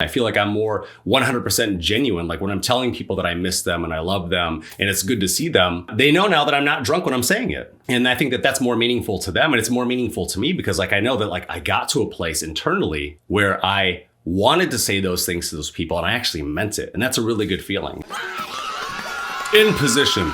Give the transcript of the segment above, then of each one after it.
I feel like I'm more 100% genuine. Like when I'm telling people that I miss them and I love them and it's good to see them, they know now that I'm not drunk when I'm saying it. And I think that that's more meaningful to them. And it's more meaningful to me because like I know that like I got to a place internally where I wanted to say those things to those people and I actually meant it. And that's a really good feeling. In position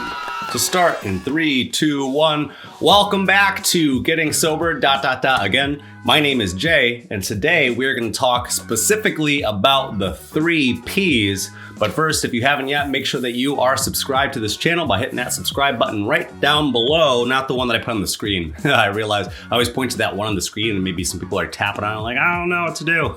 to start in 3, 2, 1. Welcome back to Getting Sober, ... Again, my name is Jay, and today we're going to talk specifically about the 3 Ps. But first, if you haven't yet, make sure that you are subscribed to this channel by hitting that subscribe button right down below, not the one that I put on the screen. I realize I always point to that one on the screen and maybe some people are tapping on it like, I don't know what to do.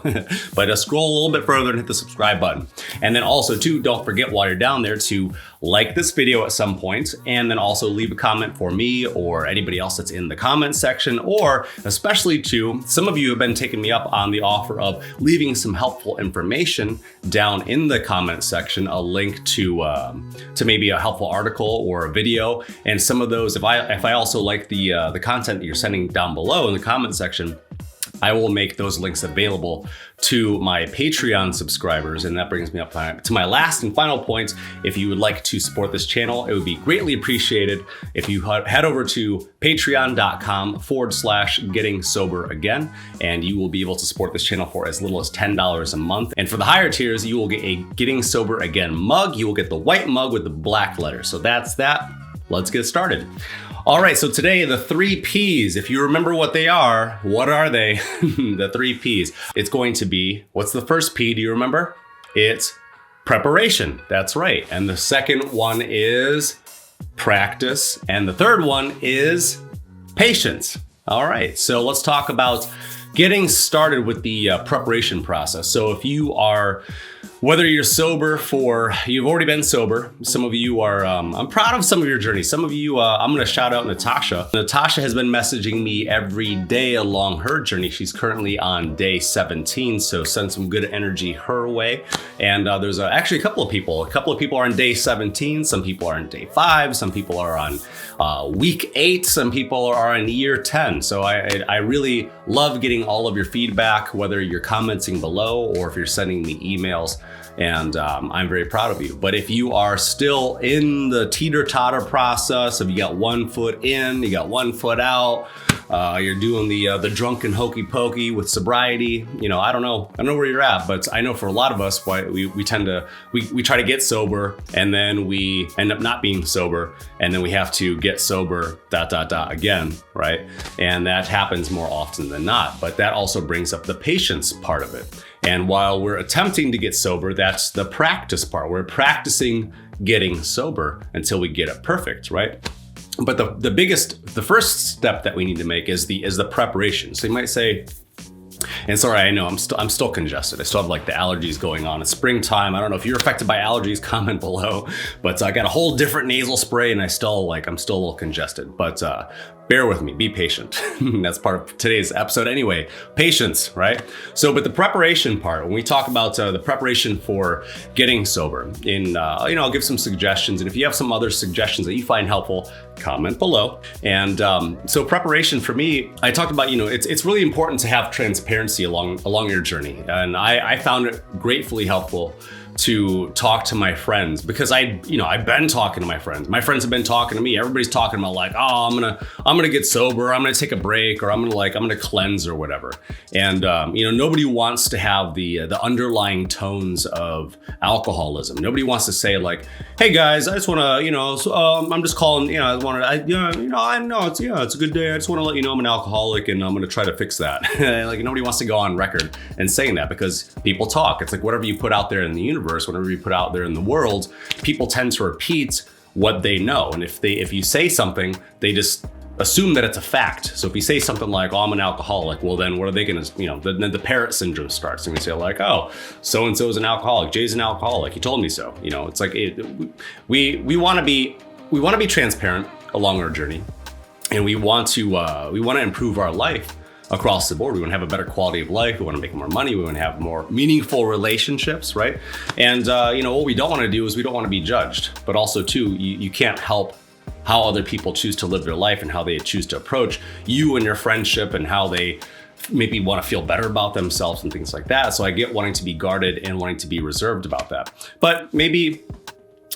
But scroll a little bit further and hit the subscribe button. And then also too, don't forget while you're down there to like this video at some point, and then also leave a comment for me or anybody else that's in the comment section, or especially too, some of you have been taking me up on the offer of leaving some helpful information down in the comment section, a link to maybe a helpful article or a video. And some of those, if I also like the content that you're sending down below in the comment section, I will make those links available to my Patreon subscribers. And that brings me up to my last and final point. If you would like to support this channel, it would be greatly appreciated if you head over to patreon.com/getting sober again, and you will be able to support this channel for as little as $10 a month. And for the higher tiers, you will get a Getting Sober Again mug. You will get the white mug with the black letters. So that's that. Let's get started. All right, so today, the 3 Ps, if you remember what they are, what are they? The 3 Ps. It's going to be, what's the first P, do you remember? It's preparation, that's right. And the second one is practice. And the third one is patience. All right, so let's talk about getting started with the preparation process. So if you are, whether you're sober you've already been sober, some of you are, I'm proud of some of your journey. Some of you, I'm gonna shout out Natasha. Natasha has been messaging me every day along her journey. She's currently on day 17, so send some good energy her way. And there's actually a couple of people are on day 17, some people are on day 5, some people are on week 8, some people are on year 10. So I really love getting all of your feedback, whether you're commenting below or if you're sending me emails. And I'm very proud of you. But if you are still in the teeter-totter process, if you got one foot in, you got one foot out, you're doing the drunken hokey pokey with sobriety, I don't know where you're at, but I know for a lot of us, we tend to, we try to get sober and then we end up not being sober and then we have to get sober, ... again, right? And that happens more often than not, but that also brings up the patience part of it. And while we're attempting to get sober, that's the practice part. We're practicing getting sober until we get it perfect, right? But the first step that we need to make is the preparation. So you might say, and sorry, I know I'm still congested. I still have like the allergies going on. It's springtime. I don't know if you're affected by allergies, comment below, but I got a whole different nasal spray and I'm still a little congested, but bear with me, be patient. That's part of today's episode anyway, patience, right? So, but the preparation part, when we talk about the preparation for getting sober, I'll give some suggestions. And if you have some other suggestions that you find helpful, comment below. And so preparation for me, I talked about, it's really important to have transparency along your journey. And I found it gratefully helpful to talk to my friends because I've been talking to my friends. My friends have been talking to me. Everybody's talking about like, oh, I'm gonna get sober. I'm gonna take a break, or I'm gonna cleanse or whatever. And nobody wants to have the underlying tones of alcoholism. Nobody wants to say like, hey guys, I just wanna, I'm just calling, I know it's a good day. I just wanna let you know I'm an alcoholic and I'm gonna try to fix that. Like nobody wants to go on record and saying that because people talk. It's like whatever you put out there in the universe, whatever you put out there in the world, people tend to repeat what they know. And if you say something, they just assume that it's a fact. So if you say something like, oh, I'm an alcoholic, well then what are they gonna, then the parrot syndrome starts. And we say like, oh, so-and-so is an alcoholic, Jay's an alcoholic, he told me so. It's like, we wanna be transparent along our journey. And we want to improve our life across the board. We want to have a better quality of life. We want to make more money. We want to have more meaningful relationships, right? And what we don't want to do is we don't want to be judged. But also too, you can't help how other people choose to live their life and how they choose to approach you and your friendship and how they maybe want to feel better about themselves and things like that. So I get wanting to be guarded and wanting to be reserved about that. But maybe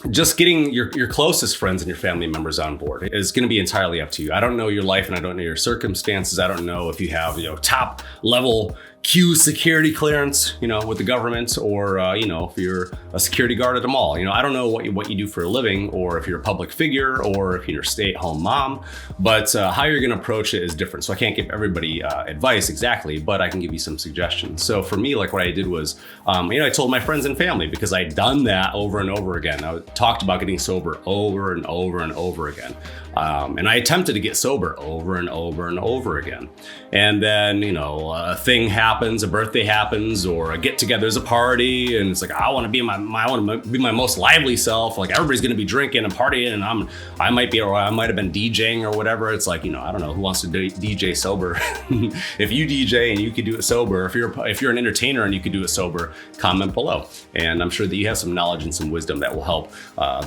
just getting your closest friends and your family members on board is going to be entirely up to you. I don't know your life and I don't know your circumstances. I don't know if you have, top level Q security clearance, with the government, or, if you're a security guard at a mall. I don't know what you do for a living, or if you're a public figure, or if you're a stay-at-home mom, but how you're going to approach it is different. So I can't give everybody advice exactly, but I can give you some suggestions. So for me, like what I did was, I told my friends and family, because I'd done that over and over again. I talked about getting sober over and over and over again. And I attempted to get sober over and over and over again. And then, a thing happens, a birthday happens, or a get together, there's a party, and it's like, I want to be my most lively self. Like everybody's going to be drinking and partying, and I might have been DJing or whatever. It's like, I don't know who wants to DJ sober. If you DJ and you could do it sober, if you're an entertainer and you could do it sober, comment below. And I'm sure that you have some knowledge and some wisdom that will help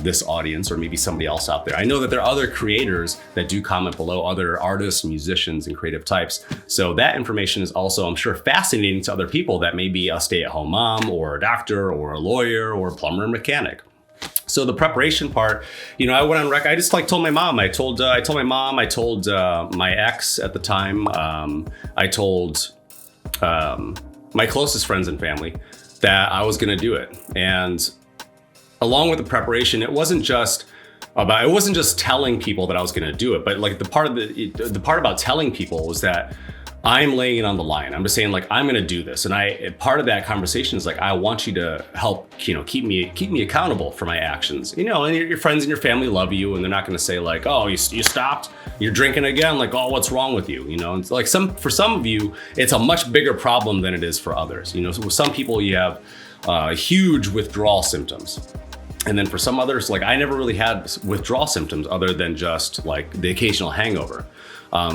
this audience, or maybe somebody else out there. I know that there are other creators that do comment below, other artists, musicians, and creative types. So that information is also, I'm sure, fascinating to other people that may be a stay-at-home mom, or a doctor, or a lawyer, or a plumber, or mechanic. So the preparation part, I went on record. I just told my mom. I told my mom. I told my ex at the time. I told my closest friends and family that I was going to do it. And along with the preparation, it wasn't just telling people that I was going to do it, but like the part about telling people was that I'm laying it on the line. I'm just saying, like, I'm going to do this. And part of that conversation is like, I want you to help, keep me accountable for my actions, and your friends and your family love you, and they're not going to say like, oh, you stopped, you're drinking again. Like, oh, what's wrong with you? It's like for some of you, it's a much bigger problem than it is for others. So with some people, you have huge withdrawal symptoms. And then for some others, like I never really had withdrawal symptoms other than just like the occasional hangover.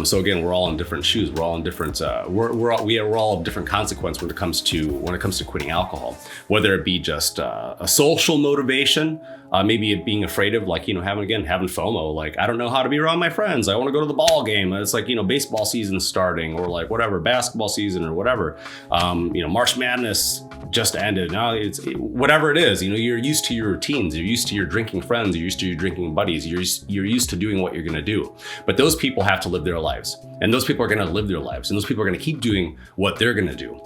So again, we're all in different shoes. We're all in different. We're all of different consequence when it comes to quitting alcohol. Whether it be just a social motivation, maybe it being afraid of having FOMO. Like, I don't know how to be around my friends. I want to go to the ball game. It's like baseball season starting, or like whatever, basketball season or whatever. March Madness just ended. Now it's whatever it is. You're used to your routines. You're used to your drinking friends. You're used to your drinking buddies. You're used to doing what you're going to do. But those people have to live their lives, and those people are going to live their lives, and those people are going to keep doing what they're going to do.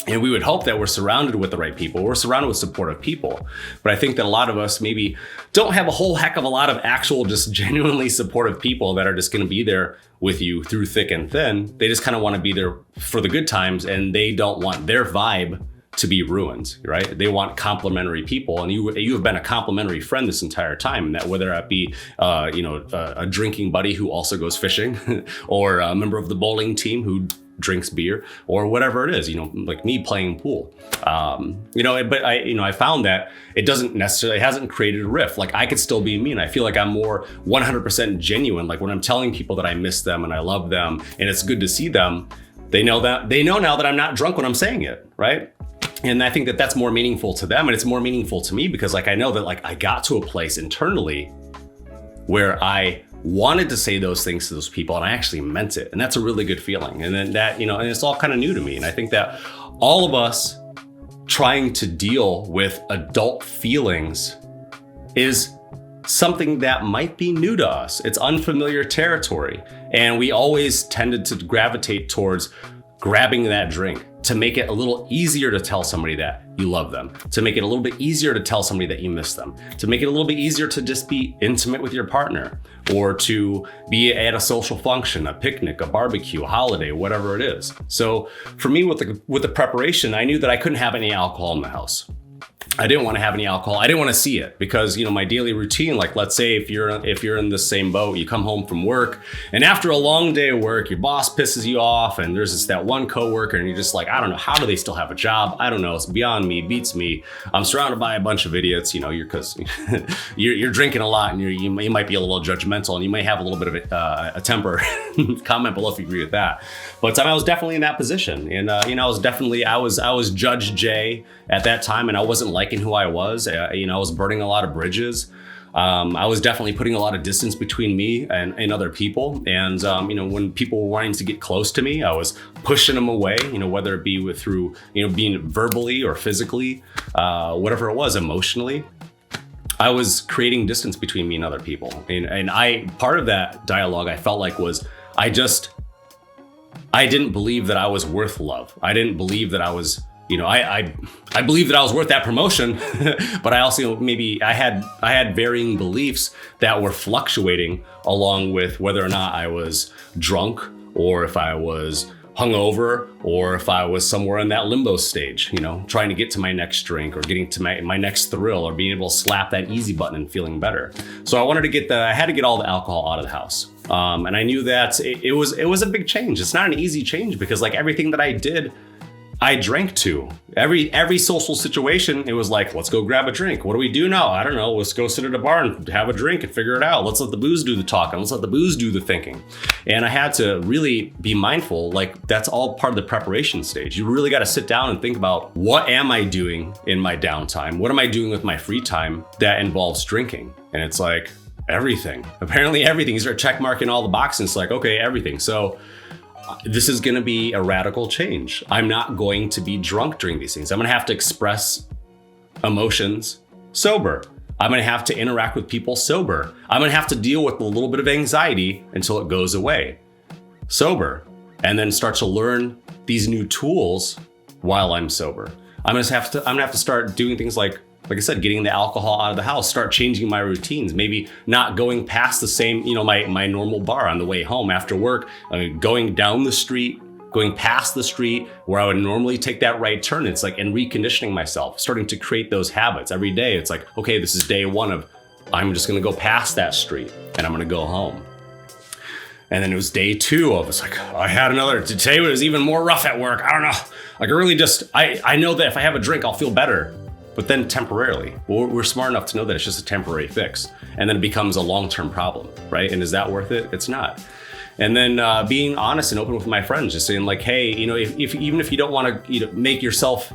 And we would hope that we're surrounded with the right people. We're surrounded with supportive people. But I think that a lot of us maybe don't have a whole heck of a lot of actual, just genuinely supportive people that are just going to be there with you through thick and thin. They just kind of want to be there for the good times, and they don't want their vibe to be ruined, right? They want complimentary people, and you have been a complimentary friend this entire time. And that whether that be a drinking buddy who also goes fishing, or a member of the bowling team who drinks beer, or whatever it is, like me playing pool. But I found that it hasn't created a rift. Like I could still be me, and I feel like I'm more 100% genuine. Like when I'm telling people that I miss them and I love them and it's good to see them, they know now that I'm not drunk when I'm saying it, right? And I think that that's more meaningful to them, and it's more meaningful to me because I know that I got to a place internally where I wanted to say those things to those people, and I actually meant it. And that's a really good feeling. And then that, and it's all kind of new to me. And I think that all of us trying to deal with adult feelings is something that might be new to us. It's unfamiliar territory. And we always tended to gravitate towards grabbing that drink to make it a little easier to tell somebody that you love them, to make it a little bit easier to tell somebody that you miss them, to make it a little bit easier to just be intimate with your partner, or to be at a social function, a picnic, a barbecue, a holiday, whatever it is. So for me, with the preparation, I knew that I couldn't have any alcohol in the house. I didn't want to have any alcohol. I didn't want to see it because, my daily routine, like let's say if you're in the same boat, you come home from work, and after a long day of work, your boss pisses you off, and there's that one coworker, and you're just like, I don't know, how do they still have a job? I don't know. It's beyond me, beats me. I'm surrounded by a bunch of idiots, because you're drinking a lot, and you might be a little judgmental, and you may have a little bit of a temper. Comment below if you agree with that. But I was definitely in that position, and I was Judge Jay at that time, and I wasn't liking who I was. I was burning a lot of bridges. I was definitely putting a lot of distance between me and other people. And, when people were wanting to get close to me, I was pushing them away, whether it be through being verbally or physically, whatever it was, emotionally. I was creating distance between me and other people. And part of that dialogue I felt like was, I didn't believe that I was worth love. I didn't believe that I was, I believed that I was worth that promotion, but I also I had varying beliefs that were fluctuating along with whether or not I was drunk, or if I was hungover, or if I was somewhere in that limbo stage, trying to get to my next drink or getting to my next thrill, or being able to slap that easy button and feeling better. So I had to get all the alcohol out of the house. And I knew that it was a big change. It's not an easy change because like everything that I did, I drank to. Every social situation, it was like, let's go grab a drink. What do we do now? I don't know. Let's go sit at a bar and have a drink and figure it out. Let's let the booze do the talking. Let's let the booze do the thinking. And I had to really be mindful, like that's all part of the preparation stage. You really got to sit down and think about, what am I doing in my downtime? What am I doing with my free time that involves drinking? And it's like, everything. Apparently everything. You start check marking all the boxes. It's like, okay, everything. So this is going to be a radical change. I'm not going to be drunk during these things. I'm going to have to express emotions sober. I'm going to have to interact with people sober. I'm going to have to deal with a little bit of anxiety until it goes away sober, and then start to learn these new tools while I'm sober. I'm going to have to start doing things like I said, getting the alcohol out of the house, start changing my routines, maybe not going past the same, my normal bar on the way home after work, going down the street, going past the street where I would normally take that right turn. It's like, and reconditioning myself, starting to create those habits every day. It's like, okay, this is day one of, I'm just going to go past that street and I'm going to go home. And then it was day two of, it's like, I had today was even more rough at work. I don't know. Like I really I know that if I have a drink, I'll feel better. But then temporarily, we're smart enough to know that it's just a temporary fix, and then it becomes a long-term problem, right? And is that worth it? It's not. And then being honest and open with my friends, just saying like, hey, if even if you don't want to make yourself,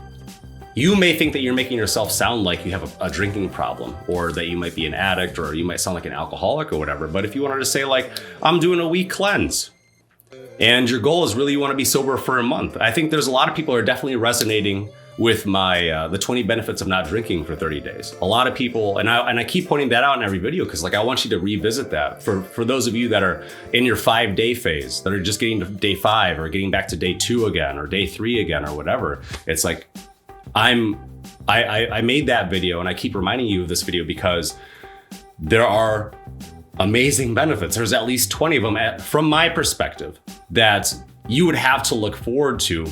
you may think that you're making yourself sound like you have a drinking problem, or that you might be an addict, or you might sound like an alcoholic or whatever. But if you wanted to say like, I'm doing a week cleanse, and your goal is really you want to be sober for a month, I think there's a lot of people who are definitely resonating with my the 20 benefits of not drinking for 30 days. A lot of people, and I keep pointing that out in every video because like I want you to revisit that. For those of you that are in your 5-day phase, that are just getting to day 5 or getting back to day 2 again or day 3 again or whatever, it's like I made that video and I keep reminding you of this video because there are amazing benefits. There's at least 20 of them from my perspective that you would have to look forward to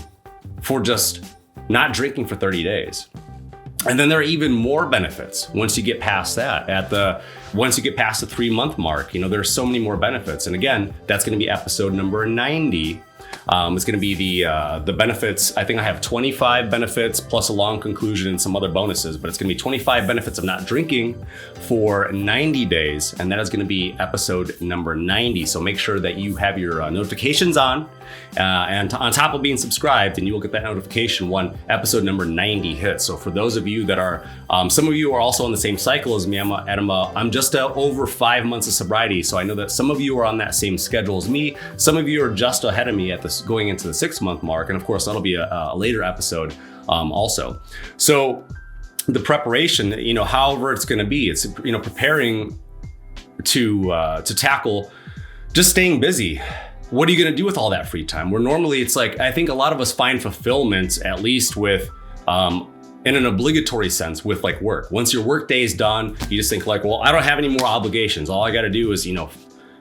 for just not drinking for 30 days. And then there are even more benefits once you get past that. Once you get past the 3-month mark, there's so many more benefits. And again, that's going to be episode number 90. It's going to be the benefits. I think I have 25 benefits plus a long conclusion and some other bonuses, but it's going to be 25 benefits of not drinking for 90 days. And that is going to be episode number 90. So make sure that you have your notifications on. And on top of being subscribed, and you will get that notification when episode number 90 hits. So for those of you that are, some of you are also on the same cycle as me. I'm just over 5 months of sobriety. So I know that some of you are on that same schedule as me. Some of you are just ahead of me at this, going into the 6-month mark. And of course, that'll be a later episode also. So the preparation, however it's going to be, it's, preparing to tackle just staying busy. What are you going to do with all that free time? Where normally it's like, I think a lot of us find fulfillment, at least with, in an obligatory sense, with like work. Once your work day is done, you just think like, well, I don't have any more obligations. All I got to do is,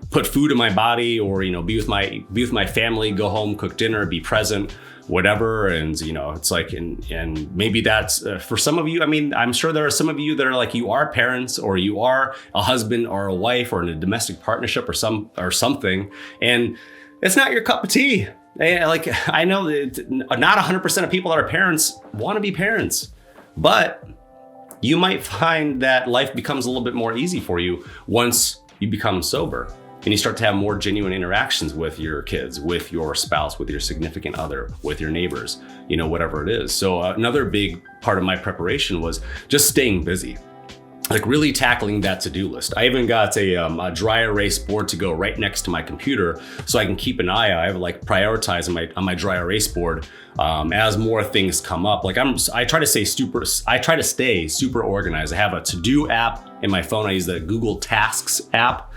put food in my body, or, be with my family, go home, cook dinner, be present, whatever. And, it's like, and maybe that's for some of you. I mean, I'm sure there are some of you that are like, you are parents, or you are a husband or a wife, or in a domestic partnership or something. And it's not your cup of tea. Like, I know that not 100% of people that are parents want to be parents, but you might find that life becomes a little bit more easy for you once you become sober and you start to have more genuine interactions with your kids, with your spouse, with your significant other, with your neighbors, whatever it is. So another big part of my preparation was just staying busy. like really tackling that to-do list. I even got a dry erase board to go right next to my computer so I can keep an eye out. I have like prioritize on my dry erase board as more things come up. Like I try to stay super organized. I have a to-do app in my phone. I use the Google Tasks app.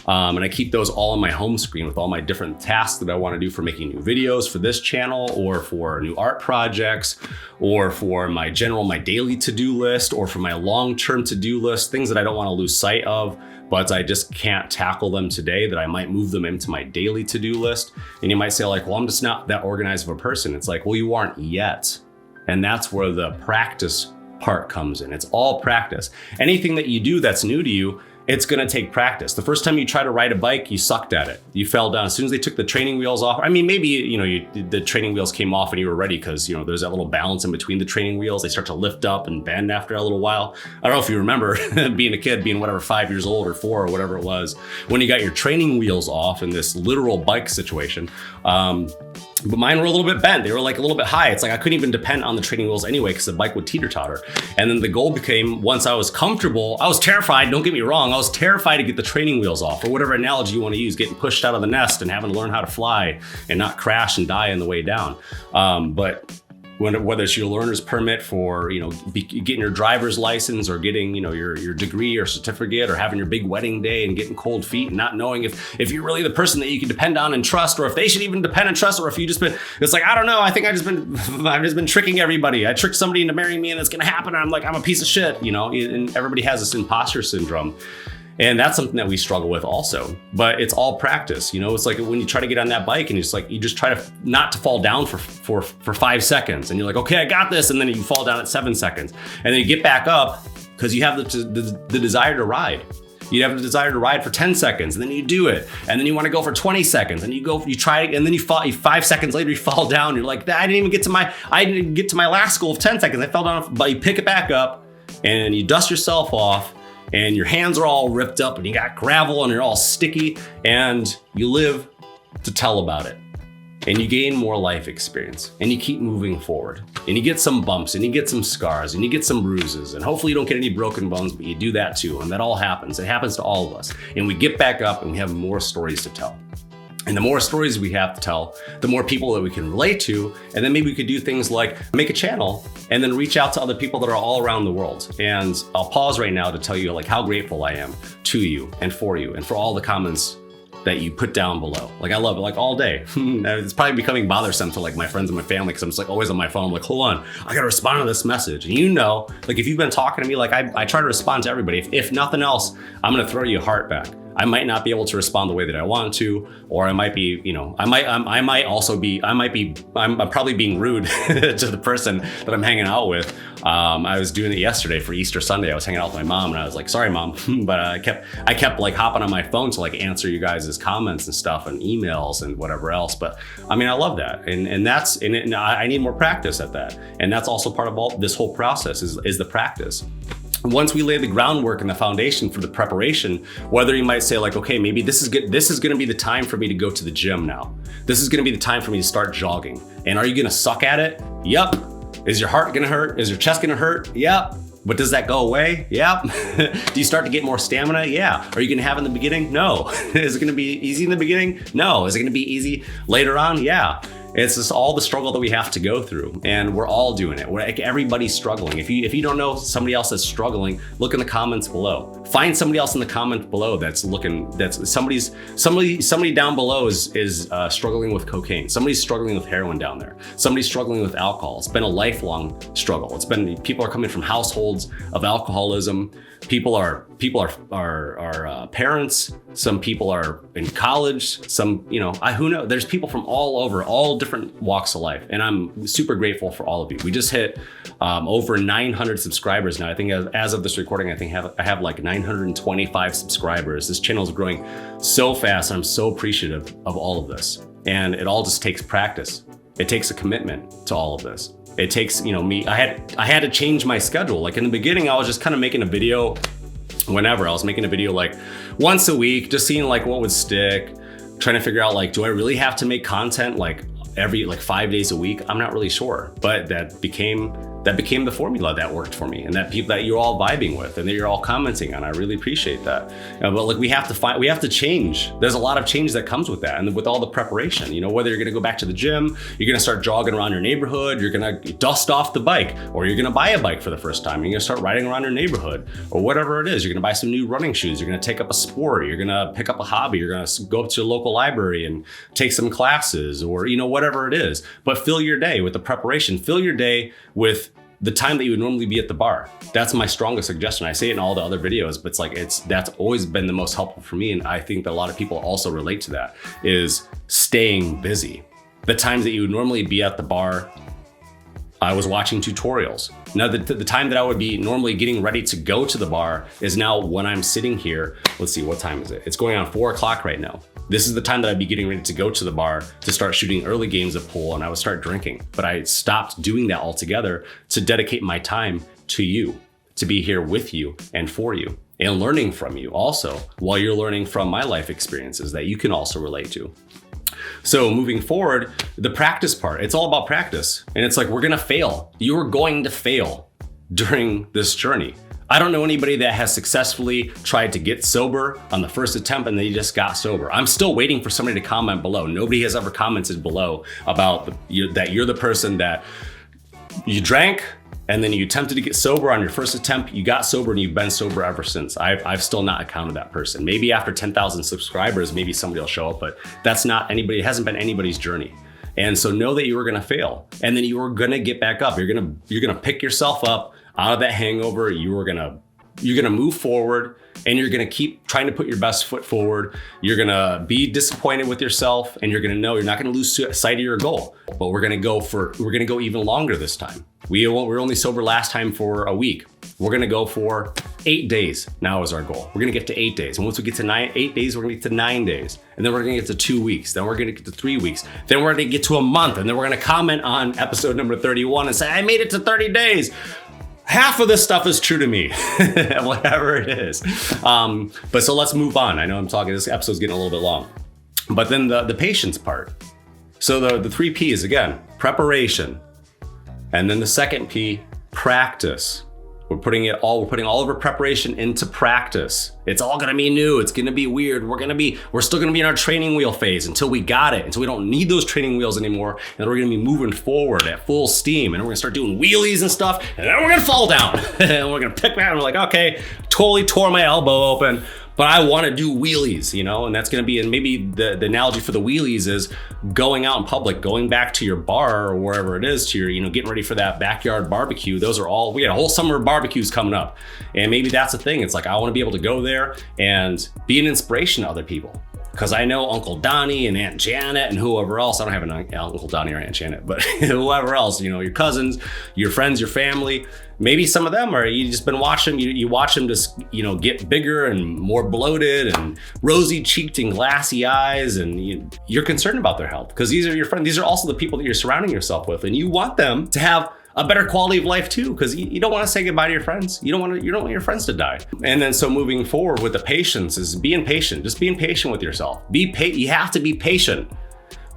And I keep those all on my home screen with all my different tasks that I want to do for making new videos for this channel, or for new art projects, or for my daily to-do list, or for my long-term to-do list, things that I don't want to lose sight of, but I just can't tackle them today, that I might move them into my daily to-do list. And you might say like, well, I'm just not that organized of a person. It's like, well, you aren't yet. And that's where the practice part comes in. It's all practice. Anything that you do that's new to you, it's gonna take practice. The first time you try to ride a bike, you sucked at it. You fell down. As soon as they took the training wheels off, I mean, maybe, the training wheels came off and you were ready because, there's that little balance in between the training wheels. They start to lift up and bend after a little while. I don't know if you remember being a kid, being whatever, 5 years old or 4 or whatever it was, when you got your training wheels off in this literal bike situation. But mine were a little bit bent. They were like a little bit high. It's like I couldn't even depend on the training wheels anyway because the bike would teeter-totter. And then the goal became, once I was comfortable, I was terrified, don't get me wrong, I was terrified to get the training wheels off, or whatever analogy you want to use, getting pushed out of the nest and having to learn how to fly and not crash and die on the way down. But whether it's your learner's permit for, getting your driver's license, or getting, your degree or certificate, or having your big wedding day and getting cold feet and not knowing if you're really the person that you can depend on and trust, or if they should even depend and trust, or if you just been, it's like, I don't know, I think I've just been tricking everybody. I tricked somebody into marrying me and it's gonna happen. And I'm like, I'm a piece of shit, and everybody has this imposter syndrome. And that's something that we struggle with also, but it's all practice. It's like when you try to get on that bike and you just try to not to fall down for 5 seconds, and you're like, okay, I got this. And then you fall down at 7 seconds, and then you get back up because you have the desire to ride. You have the desire to ride for 10 seconds, and then you do it. And then you want to go for 20 seconds, and you try it, and then you fall, 5 seconds later, you fall down. You're like, I didn't get to my last goal of 10 seconds. I fell down, but you pick it back up and you dust yourself off, and your hands are all ripped up, and you got gravel, and you're all sticky, and you live to tell about it. And you gain more life experience, and you keep moving forward, and you get some bumps, and you get some scars, and you get some bruises, and hopefully you don't get any broken bones, but you do that too. And that all happens. It happens to all of us. And we get back up, and we have more stories to tell. And the more stories we have to tell, the more people that we can relate to. And then maybe we could do things like make a channel and then reach out to other people that are all around the world. And I'll pause right now to tell you like how grateful I am to you and for all the comments that you put down below. Like, I love it, like all day. It's probably becoming bothersome to like my friends and my family, because I'm just like always on my phone. I'm like, hold on, I gotta respond to this message. And like if you've been talking to me, like I try to respond to everybody. If nothing else, I'm gonna throw you a heart back. I might not be able to respond the way that I want to, or I might be, I'm probably being rude to the person that I'm hanging out with. I was doing it yesterday for Easter Sunday. I was hanging out with my mom, and I was like, sorry, Mom. But I kept like hopping on my phone to like answer you guys' comments and stuff and emails and whatever else. But I mean, I love that. And I need more practice at that. And that's also part of all this whole process is the practice. Once we lay the groundwork and the foundation for the preparation, whether you might say like, okay, maybe this is going to be the time for me to go to the gym now. This is going to be the time for me to start jogging. And are you going to suck at it? Yep. Is your heart going to hurt? Is your chest going to hurt? Yep. But does that go away? Yep. Do you start to get more stamina? Yeah. Are you going to have in the beginning? No. Is it going to be easy in the beginning? No. Is it going to be easy later on? Yeah. It's just all the struggle that we have to go through, and we're all doing it. Everybody's struggling. If you don't know somebody else that's struggling, look in the comments below. Find somebody else in the comment below somebody down below is struggling with cocaine. Somebody's struggling with heroin down there. Somebody's struggling with alcohol. It's been a lifelong struggle. People are coming from households of alcoholism. People are parents. Some people are in college. Some, who knows? There's people from all over, all different walks of life. And I'm super grateful for all of you. We just hit over 900 subscribers now. I think as of this recording, I have like 925 subscribers. This channel is growing so fast, and I'm so appreciative of all of this. And it all just takes practice. It takes a commitment to all of this. It takes, me, I had to change my schedule. Like in the beginning, I was just kind of making a video whenever. I was making a video like once a week, just seeing like what would stick, trying to figure out like, do I really have to make content like every 5 days a week? I'm not really sure, but that became that became the formula that worked for me, and that people that you're all vibing with and that you're all commenting on. I really appreciate that. But like we have to change. There's a lot of change that comes with that, and with all the preparation. You know, whether you're gonna go back to the gym, you're gonna start jogging around your neighborhood, you're gonna dust off the bike, or you're gonna buy a bike for the first time. You're gonna start riding around your neighborhood, or whatever it is. You're gonna buy some new running shoes. You're gonna take up a sport. You're gonna pick up a hobby. You're gonna go up to a local library and take some classes, or you know, whatever it is. But fill your day with the preparation. Fill your day with the time that you would normally be at the bar. That's my strongest suggestion. I say it in all the other videos, but that's always been the most helpful for me. And I think that a lot of people also relate to that, is staying busy. The times that you would normally be at the bar, I was watching tutorials. Now the time that I would be normally getting ready to go to the bar is now when I'm sitting here. Let's see, what time is it? It's going on 4 o'clock right now. This is the time that I'd be getting ready to go to the bar to start shooting early games of pool, and I would start drinking. But I stopped doing that altogether to dedicate my time to you, to be here with you and for you, and learning from you also, while you're learning from my life experiences that you can also relate to. So moving forward, the practice part, it's all about practice. And it's like, we're gonna fail. You're going to fail during this journey. I don't know anybody that has successfully tried to get sober on the first attempt and they just got sober. I'm still waiting for somebody to comment below. Nobody has ever commented below about that you're the person that you drank and then you attempted to get sober on your first attempt, you got sober, and you've been sober ever since. I've still not encountered that person. Maybe after 10,000 subscribers, maybe somebody will show up, but that's not anybody. It hasn't been anybody's journey. And so know that you were gonna fail, and then you are gonna get back up. You're gonna pick yourself up out of that hangover. You're gonna move forward, and you're gonna keep trying to put your best foot forward. You're gonna be disappointed with yourself, and you're gonna know you're not gonna lose sight of your goal. But we're gonna go even longer this time. We were only sober last time for a week. We're gonna go for 8 days now is our goal. We're gonna get to 8 days. And once we get to 8 days, we're gonna get to 9 days. And then we're gonna get to 2 weeks. Then we're gonna get to 3 weeks. Then we're gonna get to a month. And then we're gonna comment on episode number 31 and say, I made it to 30 days. Half of this stuff is true to me, whatever it is. But so let's move on. I know I'm talking, this episode's getting a little bit long. But then the patience part. So the 3 P's again, preparation. And then the second P, practice. We're putting all of our preparation into practice. It's all gonna be new. It's gonna be weird. We're still gonna be in our training wheel phase until we got it, until we don't need those training wheels anymore. And we're gonna be moving forward at full steam. And we're gonna start doing wheelies and stuff. And then we're gonna fall down. And we're gonna pick back and we're like, okay, totally tore my elbow open, but I wanna do wheelies, you know? And that's gonna be, and maybe the analogy for the wheelies is going out in public, going back to your bar or wherever it is, to your, getting ready for that backyard barbecue. Those are all, we got a whole summer of barbecues coming up. And maybe that's the thing. It's like, I wanna be able to go there and be an inspiration to other people. Because I know Uncle Donnie and Aunt Janet and whoever else, I don't have an Uncle Donnie or Aunt Janet, but whoever else, your cousins, your friends, your family, maybe some of them are, you just been watching, you watch them just, get bigger and more bloated and rosy cheeked and glassy eyes, and you're concerned about their health because these are your friends. These are also the people that you're surrounding yourself with, and you want them to have a better quality of life too, because you don't want to say goodbye to your friends. You don't want your friends to die. And then so moving forward with the patience is being patient. Just being patient with yourself. You have to be patient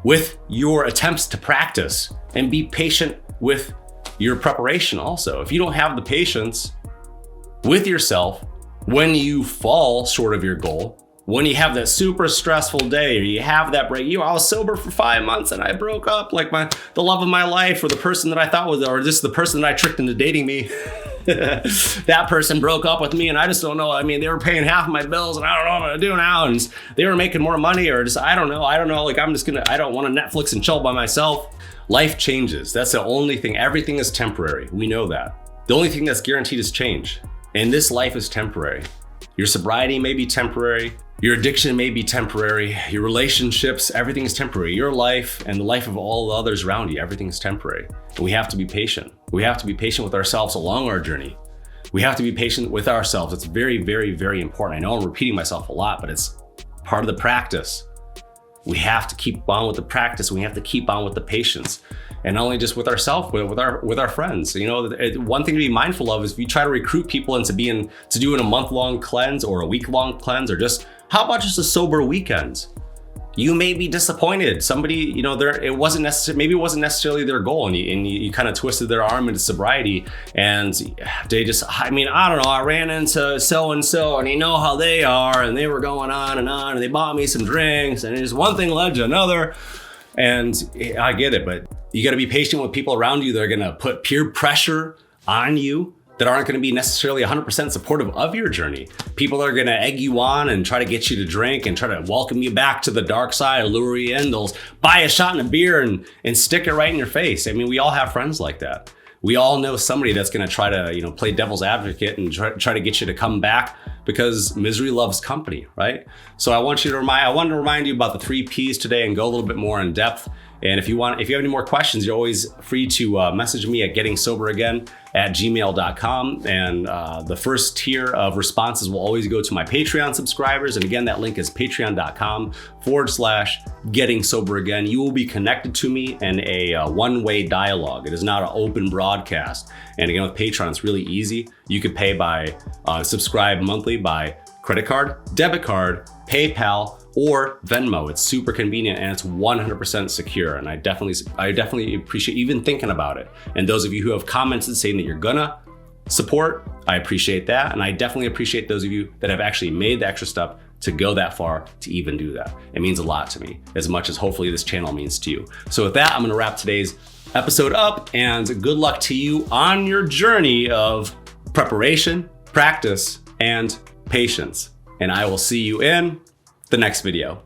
with your attempts to practice, and be patient with your preparation also. If you don't have the patience with yourself when you fall short of your goal, when you have that super stressful day, or you have that break, I was sober for 5 months and I broke up, like the love of my life, or the person that I thought was, or just the person that I tricked into dating me. That person broke up with me and I just don't know. I mean, they were paying half of my bills and I don't know what I'm gonna do now. And they were making more money, or just, I don't know. Like, I don't want to Netflix and chill by myself. Life changes. That's the only thing. Everything is temporary. We know that. The only thing that's guaranteed is change. And this life is temporary. Your sobriety may be temporary. Your addiction may be temporary. Your relationships, everything is temporary. Your life and the life of all the others around you, everything is temporary. And we have to be patient. We have to be patient with ourselves along our journey. We have to be patient with ourselves. It's very, very, very important. I know I'm repeating myself a lot, but it's part of the practice. We have to keep on with the practice. We have to keep on with the patience. And not only just with ourselves, but with our friends. One thing to be mindful of is if you try to recruit people into doing a month-long cleanse or a week-long cleanse, or just, how about just a sober weekend? You may be disappointed. Somebody, you know, maybe it wasn't necessarily their goal, and you kind of twisted their arm into sobriety, and they just, I mean, I don't know, I ran into so-and-so, and you know how they are, and they were going on, and they bought me some drinks, and just one thing led to another. And I get it, but you got to be patient with people around you that are going to put peer pressure on you, that aren't going to be necessarily 100% supportive of your journey. People are going to egg you on and try to get you to drink and try to welcome you back to the dark side, lure you in. They'll buy a shot and a beer and stick it right in your face. I mean, we all have friends like that. We all know somebody that's going to try to, you know, play devil's advocate and try to get you to come back, because misery loves company, right? So I wanted to remind you about the 3 Ps today and go a little bit more in depth. And if you have any more questions, you're always free to message me at gettingsoberagain@gmail.com. And the first tier of responses will always go to my Patreon subscribers. And again, that link is patreon.com/gettingsoberagain. You will be connected to me in a one-way dialogue. It is not an open broadcast. And again, with Patreon, it's really easy. You could pay by subscribe monthly by credit card, debit card, PayPal, or Venmo. It's super convenient and it's 100% secure. And I definitely appreciate you even thinking about it. And those of you who have commented saying that you're gonna support, I appreciate that. And I definitely appreciate those of you that have actually made the extra step to go that far to even do that. It means a lot to me, as much as hopefully this channel means to you. So with that, I'm gonna wrap today's episode up, and good luck to you on your journey of preparation, practice, and patience. And I will see you in the next video.